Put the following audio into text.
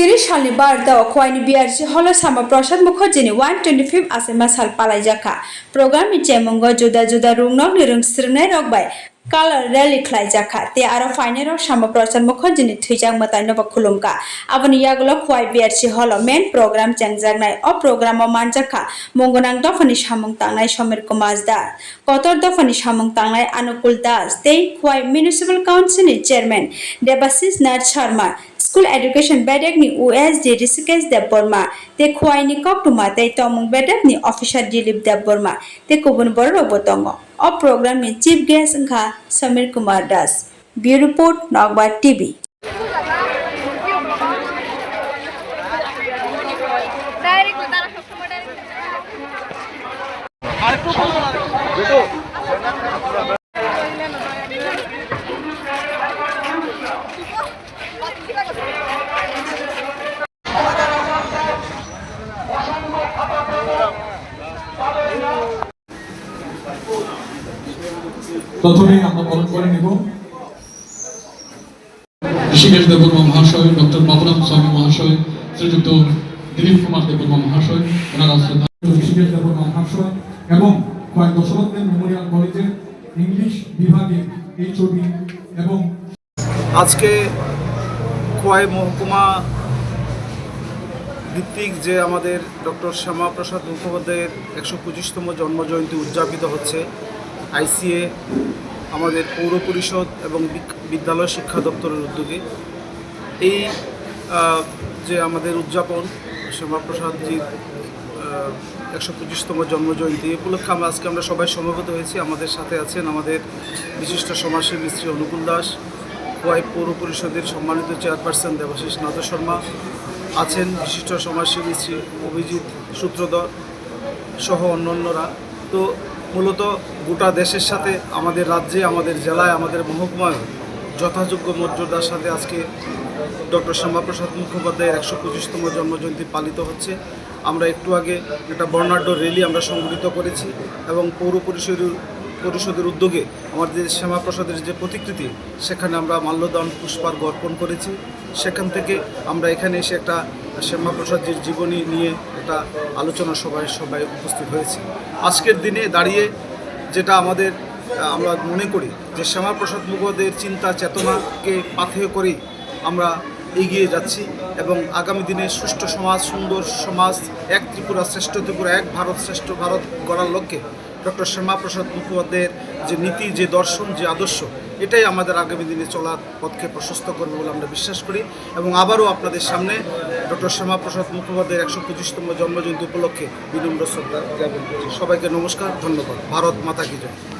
30 सालनि बारदाव खवाइनि बिआरसी हल सामा प्रसाद मुखर्जीनि 125 आसेमा साल पालायजाखा प्रग्राम चेमंग जुदा जुदा रुंगनक निरुं स्रिंनाय रगबाय कालार रैली खलायजाखा ते आरो फाइनेल सामा प्रसाद मुखर्जीनि थैजां मताय नबा खुलुमका आबनि यागुलो खवाइ बिआरसी हल मेन प्रग्राम चेंजागनाय अ प्रग्राम मानजाखा मंगनां दफानि सामुं तांनाय समीर कुमार दास कतर दफानि सामुं तांनाय अनुकूल दास ते खवाइ म्युनिसिपल काउन्सिलनि chairman Debashish Nath Sharma school education बेडेकनि USD ऋषिकेश देबबर्मा ते खवाइनि कक्टुमा ते तमुं बेडेकनि ऑफिसर दिलीप देबबर्मा ते गुबुन बररबो दङ अ प्रोग्रामनि चीफ गेस्ट ओंखा समीर कुमार दास ब्यूरो रिपोर्ट नगबार टीवी প্রথমে আমরা বরণ করে নেব ঋষিকেশ দেববর্মা মহাশয়, ডক্টর বাবুরাম স্বামী মহাশয়, শ্রীযুক্ত দিলীপ কুমার দেববর্মা মহাশয়, ওনারা ঋষিকেশ দেববর্মা মহাশয় এবং খোয়াই দশরথদেব মেমোরিয়াল কলেজের ইংলিশ বিভাগের HOD এবং আজকে খোয়াই মহকুমা ভিত্তিক যে আমাদের ডক্টর শ্যামাপ্রসাদ মুখোপাধ্যায়ের 125তম জন্মজয়ন্তী উদযাপিত হচ্ছে ICA আমাদের পৌর পরিষদ এবং বিদ্যালয় শিক্ষা দপ্তরের উদ্যোগে এই যে আমাদের উদযাপন শ্যামাপ্রসাদজির 125তম জন্মজয়ন্তী উপলক্ষে আজকে আমরা সবাই সমবেত হয়েছি। আমাদের সাথে আছেন আমাদের বিশিষ্ট সমাজসেবী শ্রী অনুকূল দাস, খোয়াই পৌর পরিষদের সম্মানিত চেয়ারপারসন দেবাশিষ নাথ শর্মা, আছেন বিশিষ্ট সমাজসেবী শ্রী অভিজিৎ সূত্রধর সহ অন্যান্যরা। তো মূলত গোটা দেশের সাথে আমাদের রাজ্যে, আমাদের জেলায়, আমাদের মহকুমায় যথাযোগ্য মর্যাদার সাথে আজকে ডক্টর শ্যামাপ্রসাদ মুখোপাধ্যায়ের 125তম জন্মজয়ন্তী পালিত হচ্ছে। আমরা একটু আগে একটা বর্ণাঢ্য র্যালি আমরা সংগঠিত করেছি এবং পৌর পরিষদের উদ্যোগে আমাদের শ্যামাপ্রসাদের যে প্রতিকৃতি সেখানে আমরা মাল্যদান পুষ্পার্ঘ্য অর্পণ করেছি। সেখান থেকে আমরা এখানে এসে একটা শ্যামাপ্রসাদের জীবনী নিয়ে একটা আলোচনা সবাই উপস্থিত হয়েছি। আজকের দিনে দাঁড়িয়ে যেটা আমরা মনে করি যে শ্যামাপ্রসাদ মুখোপাধ্যায়ের চিন্তা চেতনাকে পাথেয় করেই আমরা এগিয়ে যাচ্ছি এবং আগামী দিনে সুষ্ঠু সমাজ, সুন্দর সমাজ, এক ত্রিপুরা শ্রেষ্ঠ ত্রিপুরা, এক ভারত শ্রেষ্ঠ ভারত গড়ার লক্ষ্যে ডক্টর শ্যামাপ্রসাদ মুখোপাধ্যায়ের যে নীতি, যে দর্শন, যে আদর্শ, এটাই আমাদের আগামী দিনে চলার পথকে প্রশস্ত করবে বলে আমরা বিশ্বাস করি। এবং আবারও আপনাদের সামনে ডক্টর শ্যামাপ্রসাদ মুখোপাধ্যায়ের 125তম জন্মজয়ন্তী উপলক্ষে বিনম্র শ্রদ্ধা জ্ঞাপন করছি। সবাইকে নমস্কার, ধন্যবাদ। ভারত মাতা কি জয়।